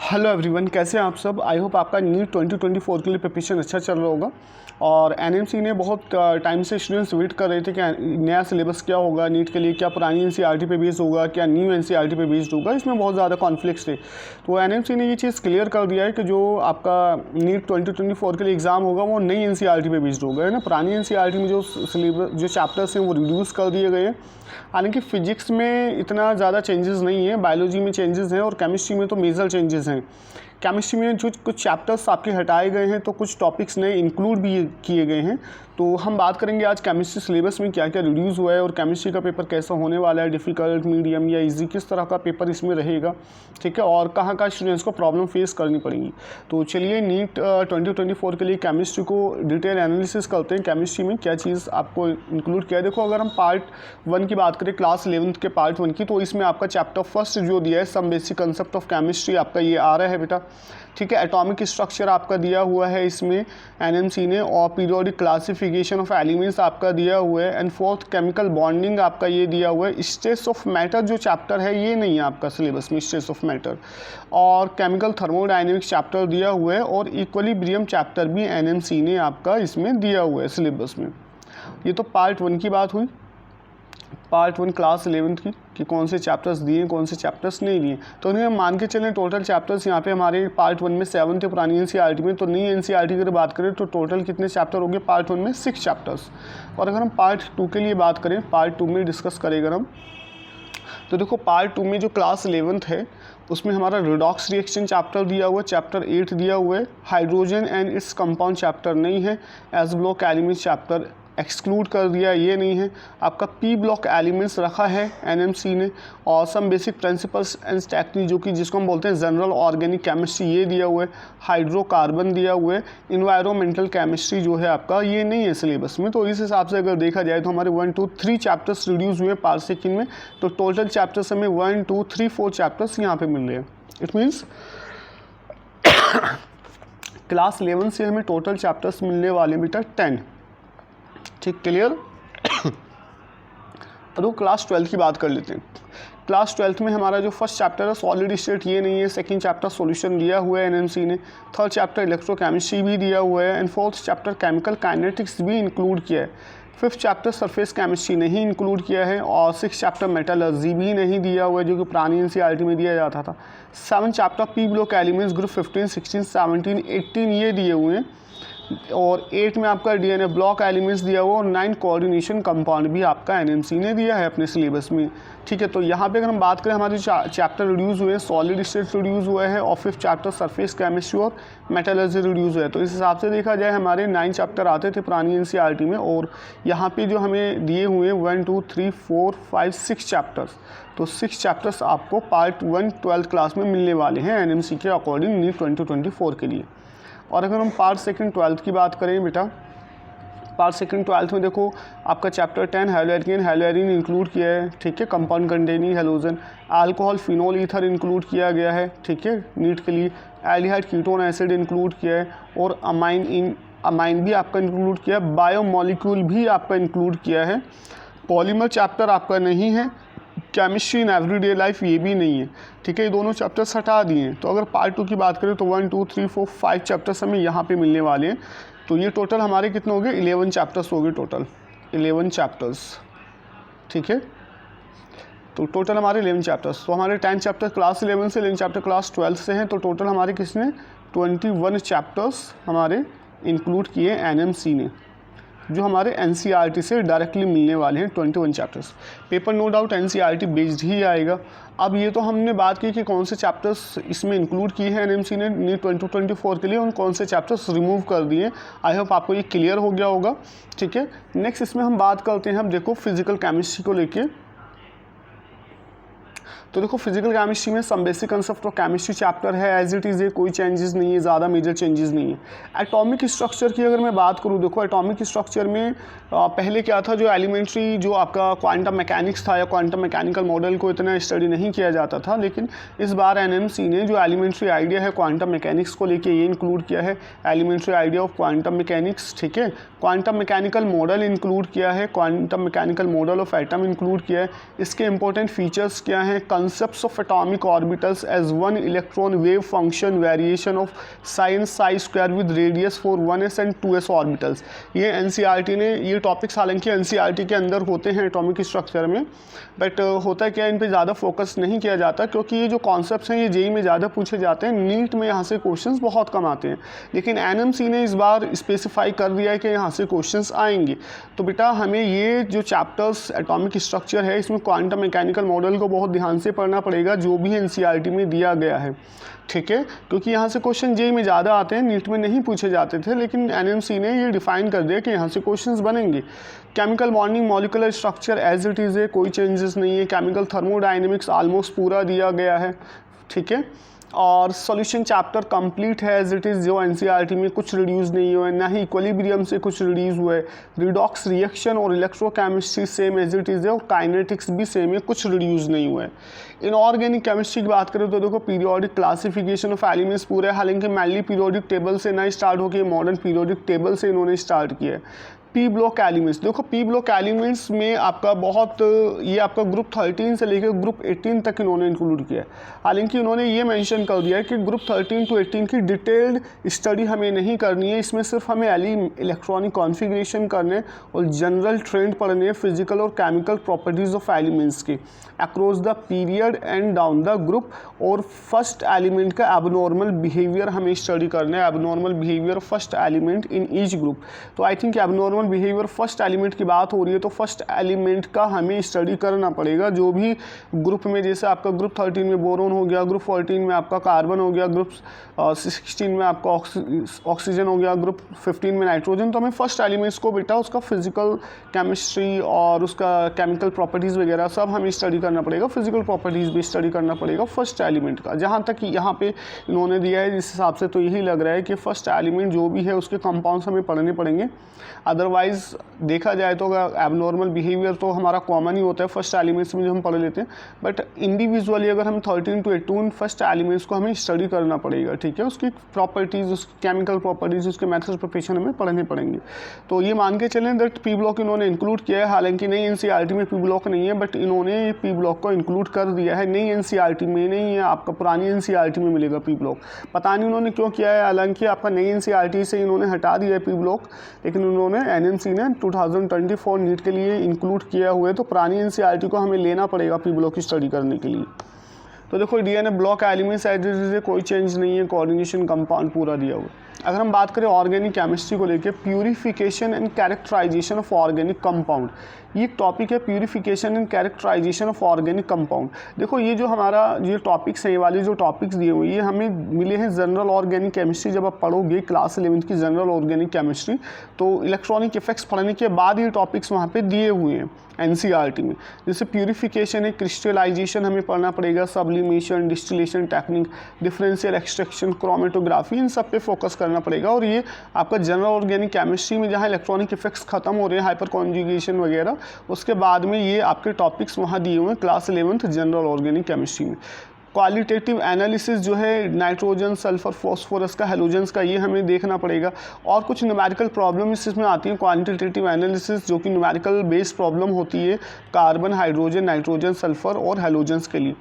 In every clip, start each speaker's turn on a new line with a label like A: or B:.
A: Hello everyone, कैसे हैं आप सब। आई होप आपका नीट 2024 के लिए प्रिपरेशन अच्छा चल रहा होगा। और एनएमसी ने बहुत टाइम से स्टूडेंट्स वेट कर रहे थे कि नया सिलेबस क्या होगा नीट के लिए, क्या पुरानी एनसीईआरटी पे बेस्ड होगा, क्या न्यू एनसीईआरटी पे बेस्ड होगा। इसमें बहुत ज़्यादा कॉन्फ्लिक्ट्स थे। तो एनएमसी ने ये चीज़ क्लियर कर दिया है कि जो आपका नीट 2024 के लिए एग्ज़ाम होगा वो नई एनसीईआरटी पे बेस्ड होगा, है ना। पुरानी एनसीईआरटी में जो सिलेबस जो चैप्टर्स हैं वो रिड्यूस कर दिए गए हैं। हालांकि फिजिक्स में इतना ज़्यादा चेंजेस नहीं है, बायोलॉजी में चेंजेस हैं और केमिस्ट्री में तो मेजर चेंजेस हैं। केमिस्ट्री में जो कुछ चैप्टर्स आपके हटाए गए हैं तो कुछ टॉपिक्स नए इंक्लूड भी किए गए हैं। तो हम बात करेंगे आज केमिस्ट्री सिलेबस में क्या क्या रिड्यूस हुआ है और केमिस्ट्री का पेपर कैसा होने वाला है, डिफ़िकल्ट, मीडियम या इजी, किस तरह का पेपर इसमें रहेगा, ठीक है, और कहाँ कहाँ स्टूडेंट्स को प्रॉब्लम फेस करनी पड़ेगी। तो चलिए नीट 2024 के लिए केमिस्ट्री को डिटेल एनालिसिस करते हैं। केमिस्ट्री में क्या चीज़ आपको इंक्लूड किया है। देखो, अगर हम पार्ट 1 की बात करें, क्लास 11th के पार्ट 1 की, तो इसमें आपका चैप्टर फर्स्ट जो दिया है some basic concept of chemistry, आपका ये आ रहा है बेटा, ठीक है। एटॉमिक स्ट्रक्चर आपका दिया हुआ है इसमें एनएमसी ने, और पीरियोडिक क्लासिफिकेशन ऑफ एलिमेंट्स आपका दिया हुआ है, एंड फोर्थ केमिकल बॉन्डिंग आपका ये दिया हुआ है। स्ट्रेस ऑफ मैटर जो चैप्टर है ये नहीं है आपका सिलेबस में, स्ट्रेस ऑफ मैटर, और केमिकल थर्मोडायनेमिक्स चैप्टर दिया हुआ है, और इक्विलिब्रियम चैप्टर भी एनएमसी ने आपका इसमें दिया हुआ है सिलेबस में। ये तो पार्ट 1 की बात हुई, पार्ट 1 क्लास 11th की, कि कौन से चैप्टर्स दिए कौन से चैप्टर्स नहीं दिए। तो उन्हें हम मान के चलें टोटल चैप्टर्स यहाँ पे हमारे पार्ट 1 में 7 थे पुरानी एनसीईआरटी में। तो नई एनसीईआरटी की अगर बात करें तो टोटल कितने चैप्टर हो गए पार्ट 1 में? 6 चैप्टर्स। और अगर हम पार्ट 2 के लिए बात करें, पार्ट 2 में डिस्कस करें अगर हम, तो देखो पार्ट 2 में जो क्लास 11th है उसमें हमारा रिडॉक्स रिएक्शन चैप्टर दिया हुआ है, चैप्टर 8 दिया हुआ है। Hydrogen and its compound chapter नहीं है। S block elements chapter exclude कर दिया, ये नहीं है। आपका पी ब्लॉक एलिमेंट्स रखा है एनएमसी ने, और some basic principles and technique जो कि जिसको हम बोलते हैं जनरल ऑर्गेनिक केमिस्ट्री, ये दिया हुआ है। हाइड्रोकार्बन दिया हुआ है। इन्वायरमेंटल केमिस्ट्री जो है आपका ये नहीं है सिलेबस में। तो इस हिसाब से अगर देखा जाए तो हमारे 1, 2, 3 चैप्टर्स रिड्यूस हुए पार्ट सेकंड में। तो टोटल चैप्टर्स हमें 1, 2, 3, 4 चैप्टर्स यहाँ पे मिल रहे हैं। इट मीन्स क्लास 11 से हमें टोटल चैप्टर्स मिलने वाले बेटा 10, ठीक, क्लियर। अब क्लास 12 की बात कर लेते हैं। क्लास 12 में हमारा जो फर्स्ट चैप्टर है सॉलिड स्टेट ये नहीं है। सेकंड चैप्टर सॉल्यूशन दिया हुआ है एनएमसी ने। थर्ड चैप्टर इलेक्ट्रोकेमिस्ट्री भी दिया हुआ है, and fourth chapter chemical kinetics भी इंक्लूड किया है। फिफ्थ चैप्टर सरफेस केमिस्ट्री नहीं इंक्लूड किया है, और सिक्स चैप्टर मेटलर्जी भी नहीं दिया हुआ है जो कि पुरानी एनसीईआरटी में दिया जाता था। 7 chapter P block elements group 15, 16, 17, 18 ये दिए हुए हैं, और 8 में आपका डीएनए ब्लॉक एलिमेंट्स दिया हुआ, और 9 कोऑर्डिनेशन कंपाउंड भी आपका एनएमसी ने दिया है अपने सिलेबस में, ठीक है। तो यहाँ पे अगर हम बात करें हमारे चैप्टर रिड्यूस हुए हैं, सॉलिड स्टेट रिड्यूस हुआ है, और 5th चैप्टर सरफेस केमिस्ट्री और मेटलर्जी रिड्यूस हुआ है। तो इस हिसाब से देखा जाए हमारे 9 चैप्टर आते थे पुरानी एनसीईआरटी में, और यहाँ पे जो हमें दिए हुए हैं 1, 2, 3, 4, 5, 6 चैप्टर्स। तो 6 चैप्टर्स आपको पार्ट 1 12th क्लास में मिलने वाले हैं एनएमसी के अकॉर्डिंग नीट 2024 के लिए। और अगर हम पार्ट सेकंड 12th की बात करें बेटा, पार्ट सेकंड 12th में देखो आपका चैप्टर 10 हेलोएरिन इंक्लूड किया है, ठीक है। Compound containing halogen, alcohol, phenol, ether include किया गया है, ठीक है, नीट के लिए। एल्डिहाइड, कीटोन, एसिड इंक्लूड किया है, और अमाइन भी आपका इंक्लूड किया है। बायोमोलिक्यूल भी आपका इंक्लूड किया है। पॉलीमर चैप्टर आपका नहीं है। केमिस्ट्री इन एवरीडे लाइफ ये भी नहीं है, ठीक है। ये दोनों चैप्टर्स हटा दिए हैं। तो अगर पार्ट 2 की बात करें तो 1, 2, 3, 4, 5 चैप्टर्स हमें यहाँ पे मिलने वाले हैं। तो ये टोटल हमारे कितने हो गए? 11 चैप्टर्स हो गए, टोटल 11 चैप्टर्स, ठीक है। तो टोटल हमारे 11 चैप्टर्स। तो हमारे 10 चैप्टर क्लास 11 से, 11 चैप्टर क्लास 12 से हैं। तो टोटल हमारे किसने 21 चैप्टर्स हमारे इंक्लूड किए एनएमसी ने, जो हमारे एनसीईआरटी से डायरेक्टली मिलने वाले हैं 21 chapters. Paper no doubt NCERT based ही आएगा। अब ये तो हमने बात की कि कौन से चैप्टर्स इसमें इंक्लूड किए हैं एनएमसी ने नीट 2024 के लिए, और कौन से चैप्टर्स रिमूव कर दिए। आई होप आपको ये क्लियर हो गया होगा, ठीक है। नेक्स्ट इसमें हम बात करते हैं, हम देखो फिजिकल केमिस्ट्री को लेके। तो देखो फिजिकल केमिस्ट्री में some basic concept of chemistry chapter है, एज इट इज़ है, कोई चेंजेस नहीं है, ज़्यादा मेजर चेंजेस नहीं है। एटॉमिक स्ट्रक्चर की अगर मैं बात करूँ, देखो एटॉमिक स्ट्रक्चर में पहले क्या था, जो एलिमेंट्री जो आपका क्वांटम मैकेनिक्स था या क्वांटम मैकेनिकल मॉडल को इतना स्टडी नहीं किया जाता था, लेकिन इस बार एनएमसी ने जो एलिमेंट्री आइडिया है क्वांटम मैकेनिक्स को लेके ये इंक्लूड किया है, elementary idea of quantum mechanics, ठीक है। क्वांटम मैकेनिकल मॉडल इंक्लूड किया है, quantum mechanical model of atom include किया है। इसके इंपॉर्टेंट फीचर्स क्या हैं, concepts of atomic orbitals as one electron wave function variation of sin psi square with radius for 1s and 2s orbitals। ये NCERT ने ये टॉपिक्स हालांकि NCERT के अंदर होते हैं एटॉमिक स्ट्रक्चर में, बट होता है क्या, इन पे ज़्यादा फोकस नहीं किया जाता क्योंकि ये जो कॉन्सेप्ट्स हैं ये जेईई में ज़्यादा पूछे जाते हैं, नीट में यहाँ से क्वेश्चंस बहुत कम आते हैं। लेकिन NMC ने इस बार स्पेसिफाई कर दिया है कि यहाँ से क्वेश्चंस आएंगे। तो बेटा हमें ये जो चैप्टर्स एटॉमिक स्ट्रक्चर है इसमें क्वांटम मैकेनिकल मॉडल को बहुत ध्यान से पढ़ना पड़ेगा जो भी NCERT में दिया गया है, ठीक है, क्योंकि यहाँ से क्वेश्चन जेईई में ज़्यादा आते हैं, नीट में नहीं पूछे जाते थे, लेकिन NMC ने ये डिफाइन कर दिया कि यहाँ से क्वेश्चंस बनेंगे। Chemical bonding molecular structure as it is है, कोई चेंजेस नहीं है। केमिकल थर्मोडाइनमिक्स ऑलमोस्ट पूरा दिया गया है, ठीक है। और सॉल्यूशन चैप्टर कंप्लीट है एज इट इज़, जो NCERT में कुछ रिड्यूस नहीं हुआ है, ना ही इक्विलिब्रियम से कुछ रिड्यूस हुआ है। रिडॉक्स रिएक्शन और electrochemistry same as it is है, और काइनेटिक्स भी सेम है, कुछ रिड्यूस नहीं हुआ है। इनऑर्गेनिक केमिस्ट्री की बात करें तो देखो पीरियोडिक क्लासिफिकेशन ऑफ एलिमेंट्स पूरे, हालांकि मैनली पीरियोडिक टेबल से ना स्टार्ट होकर मॉडर्न पीरियोडिक टेबल से इन्होंने स्टार्ट किया है। पी ब्लॉक एलिमेंट्स, देखो पी ब्लॉक एलिमेंट्स में आपका बहुत, ये आपका ग्रुप 13 से लेकर ग्रुप 18 तक इन्होंने इंक्लूड किया है। हालांकि उन्होंने ये मेंशन कर दिया है कि ग्रुप 13 to 18 की डिटेल्ड स्टडी हमें नहीं करनी है, इसमें सिर्फ हमें इलेक्ट्रॉनिक कॉन्फ़िगरेशन करने और जनरल ट्रेंड पढ़ने हैं फिजिकल और केमिकल प्रॉपर्टीज़ ऑफ एलिमेंट्स की across the period and down the group. और फर्स्ट एलिमेंट का एबनॉर्मल बिहेवियर हमें स्टडी करना है, abnormal behaviour first element in each group. तो I think abnormal behaviour first element की बात हो रही है, तो फर्स्ट एलिमेंट का हमें स्टडी करना पड़ेगा। जो भी ग्रुप में, जैसे आपका ग्रुप 13 में बोरोन हो गया, ग्रुप 14 में आपका कार्बन हो गया, ग्रुप 16 में आपका ऑक्सीजन हो गया, ग्रुप 15 में नाइट्रोजन। तो हमें फर्स्ट एलिमेंट्स को बेटा उसका फिजिकल केमिस्ट्री और उसका केमिकल प्रॉपर्टीज़ वगैरह सब हमें स्टडी करना पड़ेगा, फिजिकल प्रॉपर्टीज़ भी स्टडी करना पड़ेगा फर्स्ट एलिमेंट का। जहाँ तक यहाँ पे इन्होंने दिया है जिस हिसाब से, तो यही लग रहा है कि फर्स्ट एलिमेंट जो भी है उसके कंपाउंड्स हमें पढ़ने पड़ेंगे। अदरवाइज़ देखा जाए तो एबनॉर्मल बिहेवियर तो हमारा कॉमन ही होता है फर्स्ट एलिमेंट्स में जो हम पढ़ लेते हैं, बट इंडिविजुअली अगर हम 13 to 18 फर्स्ट एलिमेंट्स को हमें स्टडी करना पड़ेगा, ठीक है। उसकी प्रॉपर्टीज़, उसकी केमिकल प्रॉपर्टीज़, उसके मेथड्स प्रोफेशन हमें पढ़ने पड़ेंगे। तो ये मान के चलें दैट पी ब्लॉक इन्होंने इंक्लूड किया है, हालांकि नई NCERT में पी ब्लॉक नहीं है, बट इन्होंने पी ब्लॉक को इंक्लूड कर दिया है। नई NCERT में नहीं है, आपका पुरानी NCERT में मिलेगा पी ब्लॉक। पता नहीं उन्होंने क्यों किया है, हालांकि आपका नई NCERT से इन्होंने हटा दिया है पी ब्लॉक, लेकिन उन्होंने NMC ने 2024 नीट के लिए इंक्लूड किया हुआ है। तो पुरानी NCERT को हमें लेना पड़ेगा पी ब्लॉक की स्टडी करने के लिए। तो देखो DNA block elements as it is, कोई चेंज नहीं है, कोऑर्डिनेशन कंपाउंड पूरा दिया हुआ है। अगर हम बात करें ऑर्गेनिक केमिस्ट्री को लेकर, purification and characterization of organic compound, ये टॉपिक है purification and characterization of organic compound. देखो ये जो हमारा ये टॉपिक्स हैं, ये वाले जो टॉपिक्स दिए हुए ये हमें मिले हैं जनरल ऑर्गेनिक केमिस्ट्री। जब आप पढ़ोगे क्लास 11th की जनरल ऑर्गेनिक केमिस्ट्री, तो इलेक्ट्रॉनिक इफेक्ट्स पढ़ने के बाद ये टॉपिक्स वहाँ पे दिए हुए हैं NCERT में। जैसे प्यूरिफिकेशन है, क्रिस्टलाइजेशन हमें पढ़ना पड़ेगा, sublimation, distillation technique, differential extraction, chromatography, इन सब पे फोकस करना पड़ेगा। और ये आपका जनरल ऑर्गेनिक केमिस्ट्री में जहाँ इलेक्ट्रॉनिक इफेक्ट्स खत्म हो रहे हैं, हाइपर कॉन्जुगेशन वगैरह, उसके बाद में ये आपके टॉपिक्स वहाँ दिए हुए हैं class 11th general organic chemistry में। क्वालिटेटिव एनालिसिस जो है नाइट्रोजन, सल्फर, फॉस्फोरस का, हेलोजेंस का, ये हमें देखना पड़ेगा। और कुछ न्यूमेरिकल प्रॉब्लम्स इसमें आती हैं क्वांटिटेटिव एनालिसिस, जो कि न्यूमेरिकल बेस्ड प्रॉब्लम होती है कार्बन, हाइड्रोजन, नाइट्रोजन, सल्फर और हेलोजेंस के लिए।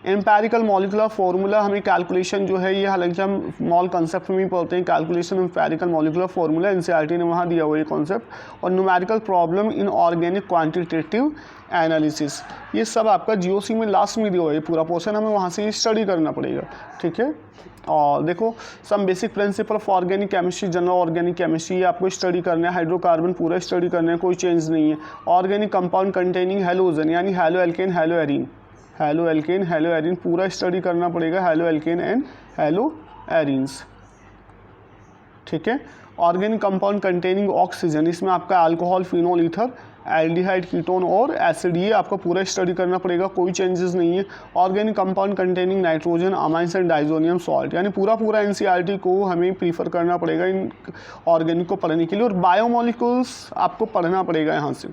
A: एम्पेरिकल मॉलिकुलर फार्मूला, हमें कैलकुलेशन जो है ये, हालांकि हम मॉल कंसेप्ट में ही पढ़ते हैं calculation empirical molecular formula, NCERT ने वहाँ दिया हुआ ये कॉन्सेप्ट। और numerical problem in organic quantitative analysis, ये सब आपका GOC में लास्ट में दिया हुआ है, पूरा पोर्शन हमें वहाँ से स्टडी करना पड़ेगा, ठीक है। और देखो some basic principle of organic chemistry, general organic chemistry, ये आपको स्टडी करना है। हाइड्रोकार्बन पूरा स्टडी करना है, कोई चेंज नहीं है। ऑर्गेनिक कंपाउंड कंटेनिंग हेलोजन, यानी halo alkane, hello arene, halo alkane, hello arene पूरा स्टडी करना पड़ेगा, halo alkane and hello arenes, ठीक है। ऑर्गेनिक कंपाउंड कंटेनिंग ऑक्सीजन, इसमें आपका alcohol, phenol, ether, aldehyde, ketone और एसिड, ये आपको पूरा स्टडी करना पड़ेगा, कोई चेंजेस नहीं है। Organic compound containing nitrogen, amines and diazonium salt, यानी पूरा NCERT को हमें प्रीफर करना पड़ेगा इन ऑर्गेनिक को पढ़ने के लिए। और बायोमोलिकुल्स आपको पढ़ना पड़ेगा यहाँ से,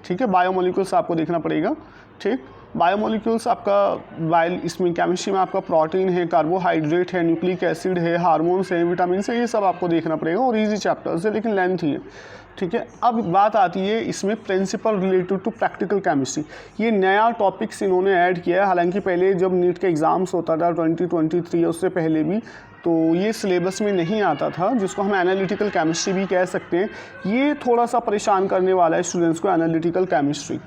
A: ठीक है। बायोमोलिकुल्स आपको देखना पड़ेगा, ठीक। बायोमोलिक्यूल्स आपका इसमें केमिस्ट्री में आपका प्रोटीन है, कार्बोहाइड्रेट है, न्यूक्लिक एसिड है, हार्मोन्स है, विटामिन है, ये सब आपको देखना पड़ेगा और इजी चैप्टर्स है लेकिन लेंथ ही है, ठीक है। अब बात आती है इसमें principle related to practical chemistry. ये नया टॉपिक्स इन्होंने ऐड किया है, हालांकि पहले जब नीट के एग्ज़ाम्स होता था 2023 उससे पहले भी, तो ये सिलेबस में नहीं आता था, जिसको हम एनालिटिकल केमिस्ट्री भी कह सकते हैं। ये थोड़ा सा परेशान करने वाला है स्टूडेंट्स को, एनालिटिकल केमिस्ट्री,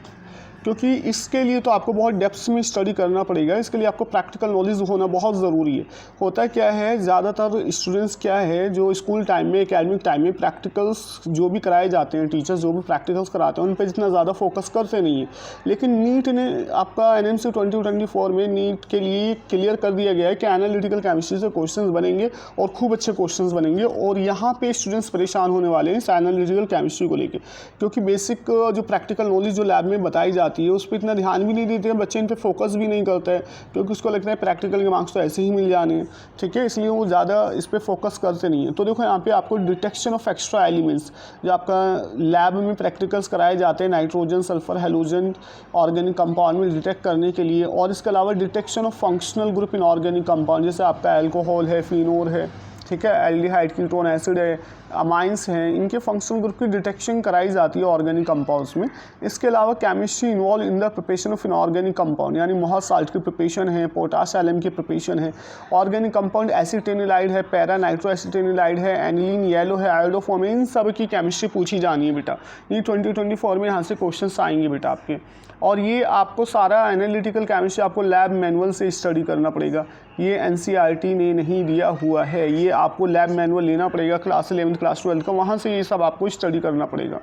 A: क्योंकि इसके लिए तो आपको बहुत डेप्थ में स्टडी करना पड़ेगा। इसके लिए आपको प्रैक्टिकल नॉलेज होना बहुत ज़रूरी है। होता क्या है, ज़्यादातर स्टूडेंट्स क्या है जो स्कूल टाइम में, एकेडमिक टाइम में प्रैक्टिकल्स जो भी कराए जाते हैं, टीचर्स जो भी प्रैक्टिकल्स कराते हैं उन पर जितना ज़्यादा फोकस करते नहीं है। लेकिन नीट ने आपका NMC 2024 में नीट के लिए क्लियर कर दिया गया है कि एनालिटिकल केमिस्ट्री से क्वेश्चन बनेंगे और खूब अच्छे क्वेश्चन बनेंगे, और यहाँ पर स्टूडेंट्स परेशान होने वाले हैं इस एनालिटिकल केमिस्ट्री को लेकर, क्योंकि बेसिक जो प्रैक्टिकल नॉलेज जो लैब में बताई जाती है उस पर इतना ध्यान भी नहीं देते हैं बच्चे, इन पे फोकस भी नहीं करते हैं, क्योंकि उसको लगता है प्रैक्टिकल के मार्क्स तो ऐसे ही मिल जाने हैं, ठीक है, इसलिए वो ज़्यादा इस पे फोकस करते नहीं है। तो देखो यहाँ पे आपको डिटेक्शन ऑफ एक्स्ट्रा एलिमेंट्स जो आपका लैब में प्रैक्टिकल्स कराए जाते हैं, nitrogen, sulphur, halogen organic compound में डिटेक्ट करने के लिए, और इसके अलावा detection of functional group in organic compound, जैसे आपका एल्कोहल है, फिनोल है, ठीक है, एल्डिहाइड, कीटोन एसिड है, अमाइंस हैं, इनके फंक्शनल ग्रुप की डिटेक्शन कराई जाती है ऑर्गेनिक कंपाउंड्स में। इसके अलावा chemistry involve in the preparation of inorganic compound, यानी मोहा साल्ट की प्रिपरेशन है, पोटाश एलएम की प्रिपरेशन है, ऑर्गेनिक कंपाउंड एसिटेनिलाइड है, पैरा नाइट्रो एसिटेनिलाइड है, एनिलीन येलो है, आयोडोफॉर्म है, इन सब की केमिस्ट्री पूछी जानी है बेटा। ये 2024 में यहाँ से क्वेश्चन आएंगे बेटा आपके, और ये आपको सारा एनालिटिकल केमिस्ट्री आपको लैब मैनुअल से स्टडी करना पड़ेगा। ये NCERT ने नहीं दिया हुआ है, ये आपको लैब मैनुअल लेना पड़ेगा क्लास 11th क्लास 12 का, वहाँ से ये सब आपको स्टडी करना पड़ेगा,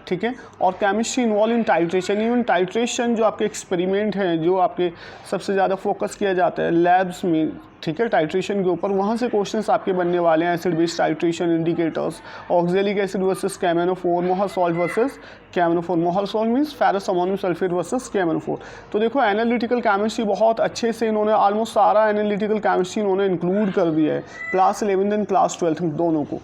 A: ठीक है। और chemistry involve in titration, even titration जो आपके एक्सपेरिमेंट हैं, जो आपके सबसे ज़्यादा फोकस किया जाता है लैब्स में, ठीक है, टाइट्रेशन के ऊपर, वहाँ से क्वेश्चंस आपके बनने वाले हैं। Acid base titration indicators, oxalic acid versus कैमेनोफोर, मोहा सॉल्ट वर्सेस कैमेनोफोर, Mohr salt means ferrous ammonium sulphate versus कैमेनोफोर। तो देखो एनालिटिकल केमिस्ट्री बहुत अच्छे से इन्होंने ऑलमोस्ट सारा एनालिटिकल केमिस्ट्री इन्होंने इंक्लूड कर दिया है class 11th and class 12th दोनों को,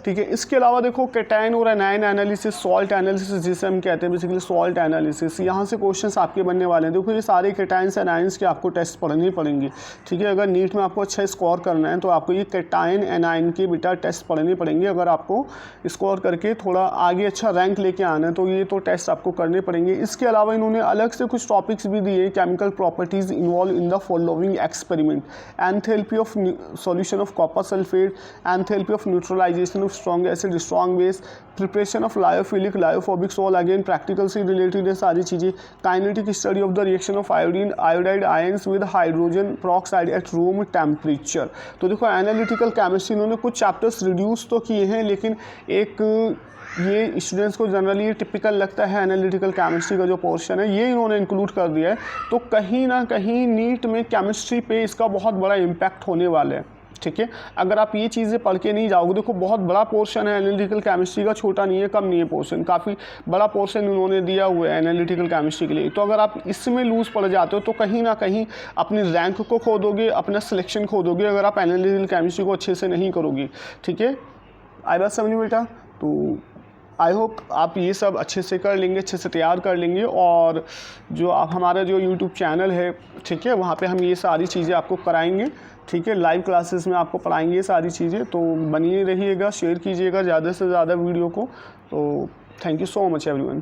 A: ठीक है। इसके अलावा देखो कैटायन और एनायन एनालिसिस, सॉल्ट एनालिसिस जिसे हम कहते हैं बेसिकली सॉल्ट एनालिसिस, यहाँ से क्वेश्चंस आपके बनने वाले हैं। देखो ये सारे कैटायंस एनायंस के आपको टेस्ट पढ़ने ही पड़ेंगे, ठीक है। अगर नीट में आपको अच्छा स्कोर करना है तो आपको ये कैटायन एनायन के बेटा टेस्ट पढ़ने पड़ेंगे। अगर आपको स्कोर करके थोड़ा आगे अच्छा रैंक लेके आना है तो ये तो टेस्ट आपको करने पड़ेंगे। इसके अलावा इन्होंने अलग से कुछ टॉपिक्स भी दिए, chemical properties involve in the following experiment, enthalpy of solution of copper sulphate, enthalpy of neutralization of strong acid, strong base, preparation of lyophilic, lyophobics, all again practical से रिलेटेड है सारी चीज़ें। Kinetic study of the reaction of iodine iodide ions with hydrogen peroxide at room temperature. तो देखो analytical chemistry इन्होंने कुछ chapters reduce तो किए हैं, लेकिन एक ये स्टूडेंट्स को जनरली ये टिपिकल लगता है एनालिटिकल केमिस्ट्री का जो पोर्शन है ये इन्होंने इंक्लूड कर दिया है। तो कहीं ना कहीं नीट में केमिस्ट्री पे इसका बहुत बड़ा इम्पैक्ट होने वाला है, ठीक है। अगर आप ये चीज़ें पढ़ के नहीं जाओगे, देखो बहुत बड़ा पोर्शन है एनालिटिकल केमिस्ट्री का, छोटा नहीं है, कम नहीं है पोर्शन, काफ़ी बड़ा पोर्शन उन्होंने दिया हुआ है एनालिटिकल केमिस्ट्री के लिए। तो अगर आप इसमें लूज़ पड़ जाते हो तो कहीं ना कहीं अपनी रैंक को खो दोगे, अपना सिलेक्शन खो दोगे, अगर आप एनालिटिकल केमिस्ट्री को अच्छे से नहीं करोगे, ठीक है। आई बात समझ बेटा? तो आई होप आप ये सब अच्छे से कर लेंगे, अच्छे से तैयार कर लेंगे, और जो आप हमारा जो यूट्यूब चैनल है, ठीक है, वहाँ पे हम ये सारी चीज़ें आपको कराएंगे, ठीक है, लाइव क्लासेस में आपको पढ़ाएंगे ये सारी चीज़ें। तो बनिए रहिएगा, शेयर कीजिएगा ज़्यादा से ज़्यादा वीडियो को। तो thank you so much everyone.